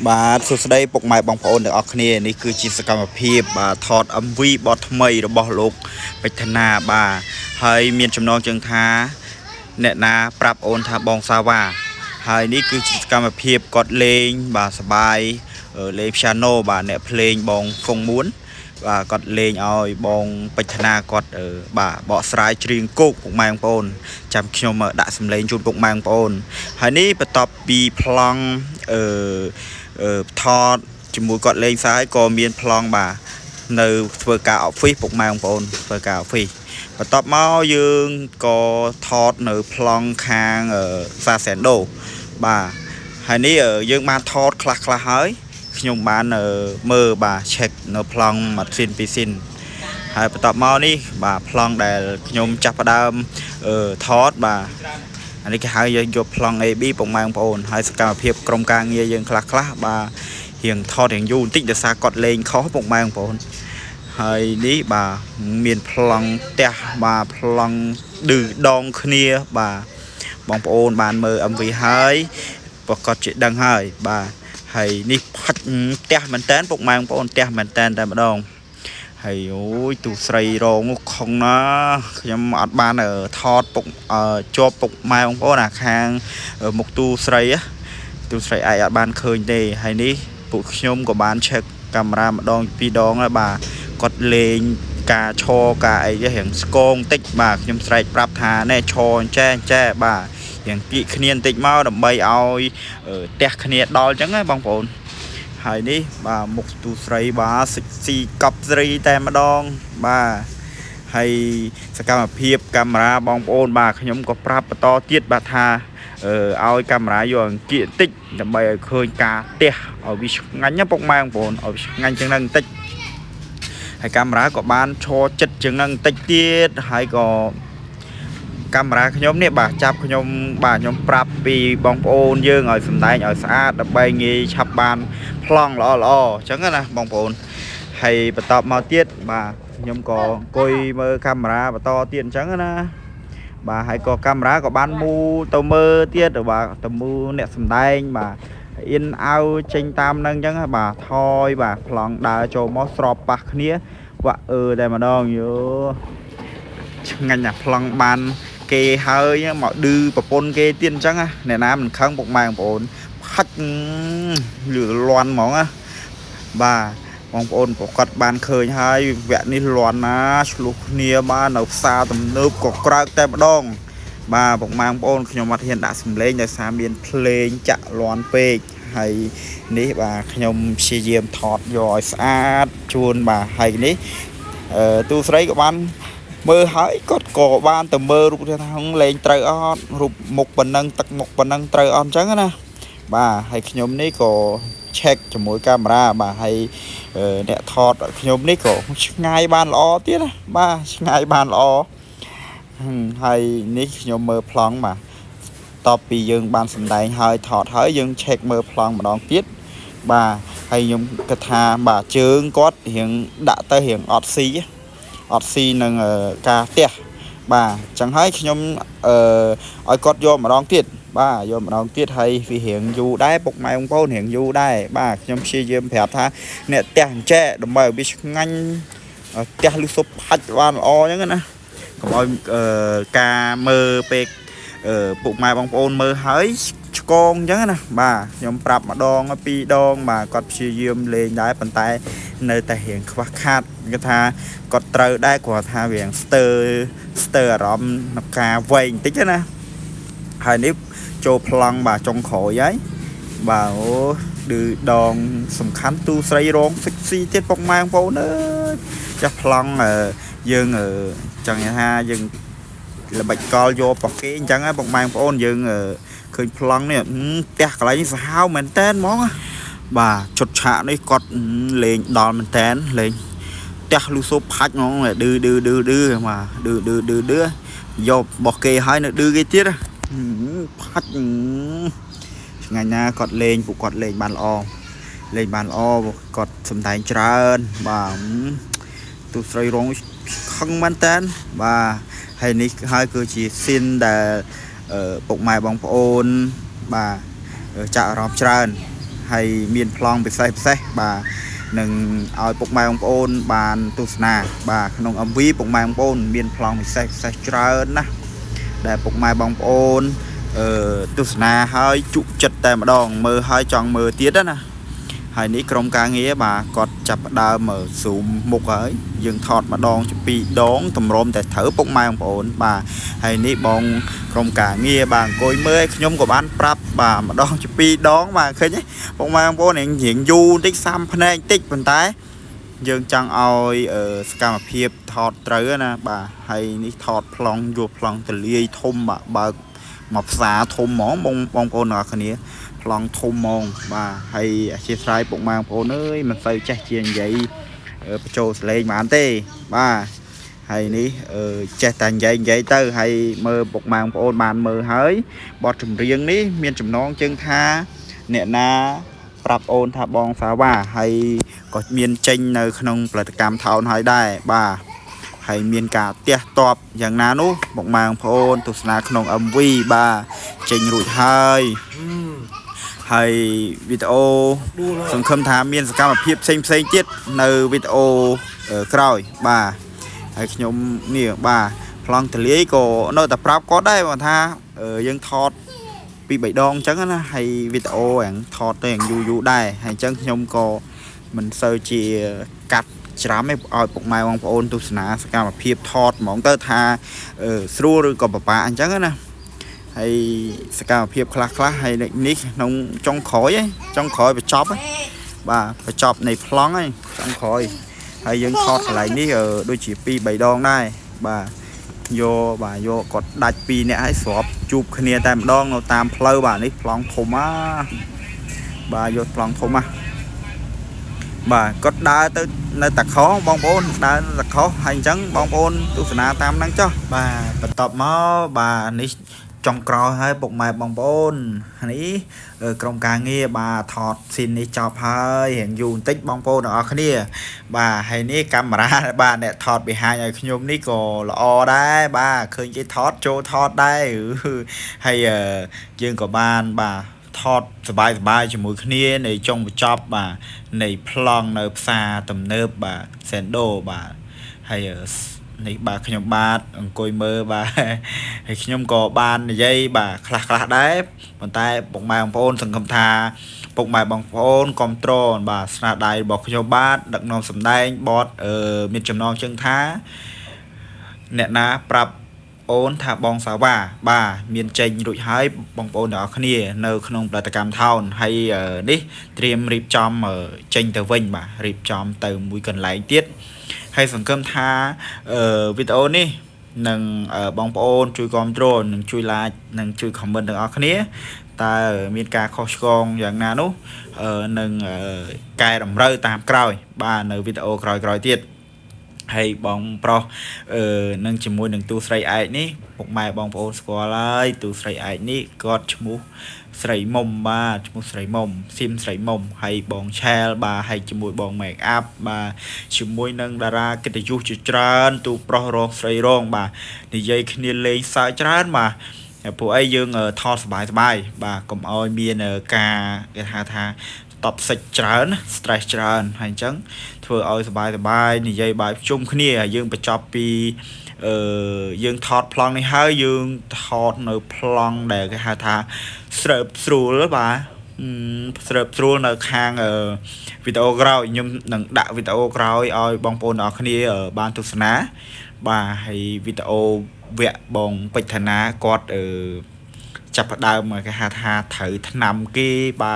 បាទសួស្តីពុកម៉ែបងប្អូនទាំងអស់គ្នានេះគឺជាសកម្មភាពបាទថត MV បទថ្មីរបស់លោកពេជ្រធនាបាទហើយមានចំណងជើងថាអ្នកណាប្រាប់អូនថាបងសាវ៉ាហើយនេះគឺជាសកម្មភាពគាត់លេងបាទសបាយលេង piano បាទអ្នកភ្លេងបងហ្វុងមួនបាទគាត់លេងឲ្យបងពេជ្រធនាគាត់បាទបកស្រាយច្រៀងគោកពុកម៉ែបងប្អូនចាំខ្ញុំដាក់សម្លេងជូនពុកម៉ែបងប្អូនហើយនេះបន្ទាប់ពីប្លង់ថតជាមួយគាត់លេងសាយក៏មានប្លង់បាទនៅធ្វើការ office ពុកម៉ែបងប្អូនធ្វើការ office បន្ទាប់មកយើងក៏ថតនៅប្លង់ខាងសាសែនដូបាទហើយនេះយើងបានថតខ្លះហើយខ្ញុំបានមើលបាទ check នៅប្លង់ម៉ាស៊ីនពីស៊ីនហើយបន្ទាប់មកនេះបាទប្លង់ដែលខ្ញុំចាប់ផ្ដើមថតបាទអានេះគេហៅយើងយកប្លង់ AB ពុកម៉ែបងប្អូនហើយសកម្មភាពក្រុមការងារយើងខ្លះបាទរៀងថតរៀងយូរបន្តិចដោយសារគាត់លេងខុសពុកម៉ែបងប្អូនហើយនេះបាទមានប្លង់ផ្ទះបាទប្លង់ឌឺដងគ្នាបាទបងប្អូនបានមើល MV ហើយប្រកាសជាដឹងហើយបាទហើយនេះផាច់ផ្ទះមែនតើពុកម៉ែបងប្អូនផ្ទះមែនតើតែម្ដងហើយអូយទូស្រីរងនោះខុងណាខ្ញុំអត់បានថតពុកជាប់ពុកម៉ែបងប្អូនអាខាងមុខទូស្រីឯងអត់បានឃើញទេហើយនេះពួកខ្ញុំក៏បាន check កាមេរ៉ាម្ដងពីរដងហើយបាទគាត់លេងការឈរការអីរៀងស្គងតិចបាទខ្ញុំស្រែកប្រាប់ថាណែឈរចែបាទយ៉ាងគៀកគ្នាបន្តិចមកដើម្បីឲ្យផ្ទះគ្នាដល់អញ្ចឹងណាបងប្អូនហើយនេះបាទមុខទូស្រីបាទស៊ីកប់ស្រីតែម្ដងបាទហើយសកម្មភាពកាមេរ៉ាបងប្អូនបាទខ្ញុំក៏ប្រាប់បន្តទៀតបាទថាឲ្យកាមេរ៉ាយកអង្គាកបន្តិចដើម្បីឲ្យឃើញការផ្ទះឲ្យវាឆ្ងាញ់ណាពុកម៉ែបងប្អូនឲ្យឆ្ងាញ់ជាងហ្នឹងបន្តិចហើយកាមេរ៉ាក៏បានឈរចិត្តជាងហ្នឹងបន្តិចទៀតហើយក៏កាមេរ៉ាខ្ញុំនេះបាទចាប់ខ្ញុំប្រាប់ពីបងប្អូនយើងឲ្យសម្ដែងឲ្យស្អាតដើម្បីងាយឆាប់បានប្លង់ល្អអញ្ចឹងណាបងប្អូនហើយបន្តមកទៀតបាទខ្ញុំក៏អង្គុយមើលកាមេរ៉ាបន្តទៀតអញ្ចឹងណាបាទហើយក៏កាមេរ៉ាក៏បានមូទៅមើលទៀតបាទទៅមូអ្នកសម្ដែងបាទអ៊ីនអៅចេញតាមនឹងអញ្ចឹងបាទថយបាទប្លង់ដើរចូលមកស្របប៉ះគ្នាវាក់តែម្ដងយោឆ្ងាញ់ណាប្លង់បានគេហើយមកឌឺប្រពន្ធគេទៀតអញ្ចឹងអ្នកណាមិនខឹងពុកម៉ែបងប្អូនផាច់លឺលន់ហ្មងណាបាទបងប្អូនប្រកាសបានឃើញហើយវគ្គនេះលន់ណាឆ្លុះគ្នាបាទនៅផ្សារទំនើបក៏ក្រើកតែម្ដងបាទពុកម៉ែបងប្អូនខ្ញុំអត់ហ៊ានដាក់សម្លេងដោយសារមានភ្លេងចាក់លន់ពេកហើយនេះបាទខ្ញុំព្យាយាមថតយកឲ្យស្អាតជូនបាទហើយនេះទូស្រីក៏បានមើលហើយគាត់ក៏បានទៅមើលរូបថាលេងត្រូវអត់រូបមុខប៉ុណ្ណឹងទឹកមុខប៉ុណ្ណឹងត្រូវអត់អញ្ចឹងណាបាទហើយខ្ញុំនេះក៏ check ជាមួយកាមេរ៉ាបាទហើយអ្នកថតខ្ញុំនេះក៏ឆ្ងាយបានល្អទៀតណាបាទឆ្ងាយបានល្អហើយនេះខ្ញុំមើលប្លង់បាទតបពីយើងបានសម្ដែងហើយថតហើយយើង check មើលប្លង់ម្ដងទៀតបាទហើយខ្ញុំគិតថាបាទជើងគាត់រៀងដាក់ទៅរៀងអត់ស៊ីនឹងការផ្ទះបាទអញ្ចឹងហើយខ្ញុំឲ្យគាត់យកម្ដងទៀតបាទយកម្ដងទៀតហើយវារៀងយូរដែរពុកម៉ែបងប្អូនរៀងយូរដែរបាទខ្ញុំព្យាយាមប្រាប់ថាអ្នកផ្ទះអញ្ចេះដើម្បីឲ្យវាឆ្ងាញ់ផ្ទះលឺសុបផាច់បានល្អអញ្ចឹងណាកុំឲ្យការមើលពេកពុកម៉ែបងប្អូនមើលហើយឆ្កងអញ្ចឹងណាបាទខ្ញុំប្រាប់ម្ដងពីរដងបាទគាត់ព្យាយាមលេងដែរប៉ុន្តែនៅតែរៀងខ្វះខាតគេថាគាត់ត្រូវដែរគាត់ថារៀងស្ទើរអារម្មណ៍ក្នុងការវែងបន្តិចណាហើយនេះចូលប្លង់បាទចុងក្រោយហើយបាទអូឌឺដងសំខាន់ទូស្រីរងហ្វិកស៊ីទៀតពុកម៉ែបងប្អូនអើយចាស់ប្លង់យើងចង់ថាយើងល្បិចកលយកប៉គេអញ្ចឹងហ៎ពុកម៉ែបងប្អូនយើងឃើញប្លង់នេះផ្ទះកន្លែងនេះសាហាវមែនតែនហ្មងបាទជុតឆាកនេះគាត់លេងដល់មែនតែនលេងផ្ទះលូសូផាច់ហ្មងឌឺបាទឌឺយករបស់គេហើយនៅឌឺគេទៀតផាច់ថ្ងៃណាគាត់លេងពួកគាត់លេងបានល្អគាត់សម្ដែងច្រើនបាទទូស្រីរងខឹងមែនតែនបាទហើយនេះហើយគឺជាស៊ីនដែលពុកម៉ែបងប្អូនបាទចាក់អារម្មណ៍ច្រើន ให้เมียนพลองไปใส่บ่าหนึ่งเอาปกไม้ของโอนบานตุสนาบ่าขนมอมวีปกไม้ของโอนเมียนพลองไปใส่เจริญนะแต่ปกไม้บองโอนตุสนาให้จุจัดแต่มาดองมือให้จองมือเตี้ยđóนะhai ní trong cá nghĩa bà cọt chập đào mở sụm một ấy dừng thọt mà đòn chụp bị đón tầm rôm để thử bốc mai ông ổn bà hai ní bong trong cá nghĩa bà coi mới nhóm của bán prap bà mà đòn chụp bị đón mà khơi nhé bốc mai ông ổn này hiện du tích xăm phân anh tích phần tái dừng chẳng oi ở scam phiệp thọt trớ nè bà hay ní thọt plong vô plong từ ly thôm bà mọc xả thôm món bong ổn nọ khơi nhéลองทุ่มมองมาให้เชียร์ไซป์ปกมาโผล่เนยมันใส่แจ็คเชียร์ใหญ่ประโจสเลงมาอันเต้มาให้นี้แจ็คแต่งใหญ่ใหญ่เตอร์ให้มือปกมาโผล่บานมือเฮ้ยบอดจุ่มเรียงนี้เมียนจุ่มน้องจึงท่าเนี่ยนะปรับโอนท่าบองสาว่าให้ก็เมียนเจงในขนมปฏิกรรมเท่าให้ได้บ้าให้เมียนกาเตี้ยตอบอย่างนั้นนู้ปกมาโผล่ตุสนาขนมอัมวีบ้าเจงรุ่ยให้ให้วิดีโอสังคมถามเมียนสกรรมเพียบเซ็งเจ็ดในวิดีโอกรอยบ่าให้ขยมเนี่ยบ่าพลังทะเลก็นอกแต่ปรับก็ได้มาท่ายังทอดปีใบดองจังนะให้วิดีโออย่างทอดตัวอย่างยูได้ให้จังขยมก็มันเซอร์จีกัดจะไม่เอาปกไม้วางโอนตุสนาสกรรมเพียบทอดหมองเตอร์ท่าสู้หรือกับป่าอันจังนะให้สกาวเพียบคลาให้นิกน้องจงขอยจงขอยไปจ็อบบ่าไปจ็อบในพลองไอ้จงขอยให้ยังทอดอะไรนี่ด้วยจีปีใบดองได้บ่าโยบ่าโยกดดัดปีเนี่ยให้สอบจูบคะแนนตามดองเราตามเพลบ่านี่พลองโทมาบ่าโยพลองโทมาบ่ากดได้tớiในตะขอบองโอนได้ตะขอให้จังบองโอนตุสนาตามนั่งจ้ะบ่าปตอบมาบ่านี่trong cõiให้ปกไม้บองโอนนี้กรมการเงียบาถอดสินนี้จอบให้เห็นอยู่ติ๊กบองโอนออกนี่บ่าให้นี่กำมาบ่าเนี่ยถอดไปหายขยมนี่ก็ละอได้บ่าเคยจะถอดโจถอดได้ให้ยืนกับบ้านบ่าทอดสบายจมูกนี้ในจงจอบบ่าในพลองในซาตำเนิบบ่าเซนโดบ่าให้ในบ่าขยมบาดกอยมือบ่าให้ขยมก่อบานในยัยบ่าคลาได้บนใต้ปกไม้บองโอนสังคมทาปกไม้บองโอนคอมโตรลบ่าสนาได้บอกขยมบาดดักนองสำได้บอสมีจำนองเชิงท้าเนี่ยนะปรับโอนถ้าบองสาวบ่ามีนเจงรุ่ยหายบองโอนดอกนี่ในขนมปฏิกรรมเท่าให้นี่เตรียมรีบจอมเจงเตอร์วิงบ่ารีบจอมเติมมุ้ยกันไหลเตี้ยให้สังคมทาวิดีโอนี่หนึ่งบองโอนช่วยคอมโตรลหนึ่งช่วยไลน์หนึ่งช่วยคอมเมนต์ต่างๆนี้แต่มีการข้อชกงอย่างนั้นนู้หนึ่งกายดำเริตามกลอยบ่าในวิดีโอกลอยเตี้ยให้บองโปรนั่งจมูกหนึ่งตัวใส่ไอ้นี่ปกไม้บองโอนสกอร์ไลตัวใส่ไอ้นี่กอดจมูกใส่มมบ่าจมูกใส่มมซิมใส่มมให้บองแชร์บ่าให้จมูกบองแมกอัพบ่าจมูกนั่งดารากิตยุจุจรันตัวโปรรองใส่รองบ่าในยัยคณีเลงสายจรันบ่าพวกไอ้ยังทอดสบายบ่ากลมอ้อยมีกาเกหาทาตอบสัจจานสเตรชจานให้จังเพื่อเอาสบายนี่ยัยบ่ายจุ่มขึ้นนี่ยังไปจับปียังถอดพลังในห้างยังถอดในพลังđể cáiหาทาเสิร์ฟสูหรือเปล่าเสิร์ฟสูในข้างวิดีโอกราวยังหนังด่าวิดีโอกราวเอาบองโปนออกนี่บ้านทุสนาบ่าให้วิดีโอเวะบองปิดธนากอดจับดาวมาcáiหาทาถือถนำกี้บ่า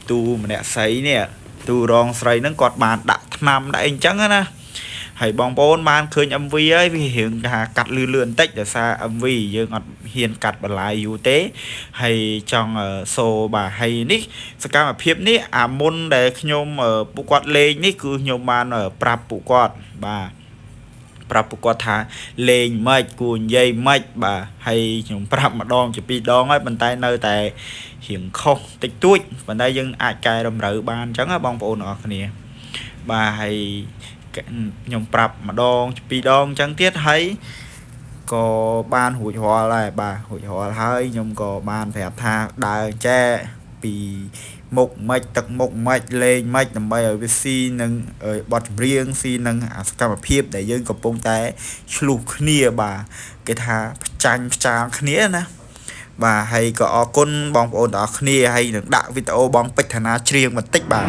ตูมันเนี่ยใส่เนี่ยตูรองใส่นั่งกอดบานดักนำได้เองจังนะให้บองโปนบานเคยอัมวีไอ้พี่เห็นกัดเลื่อนเต็กเดี๋ยวซาอัมวียังอดเฮียนกัดบลายอยู่เต้ให้จังโซบ่าให้นี่สกามาเพียบนี่มุนđểขยมปุกอดเลงนี่คือขยมบานปรับปุกอดบ่าปรับปุกอดทาเลงไม่กูนยัยไม่บ่าให้ขยมปรับมาดองจะปีดองไอ้บนใต้เนยแต่เหียงคงติดตุ้ยบนใต้ยังอาจกลายดำรือบ้านจังบองโปนออกนี่บ่าให้nhomปรับมาดองปีดองจังเทียดให้ก็บ้านหุ่ยหัวอะไรบ่าหุ่ยหัวให้nhomก็บ้านแผลทาได้แจ้ปี មុខម៉េចទឹកមុខម៉េចលេងម៉េចដើម្បីឲ្យវាស៊ីនឹងបទចម្រៀងស៊ីនឹងសកម្មភាពដែលយើងកំពុងតែឆ្លុះគ្នាបាទគេថាផ្ចាញ់ផ្ចាលគ្នាណាបាទហើយក៏អរគុណបងប្អូនទាំងអស់គ្នាហើយនឹងដាក់វីដេអូបងពេជ្រឋានាច្រៀងបន្តិចបាទ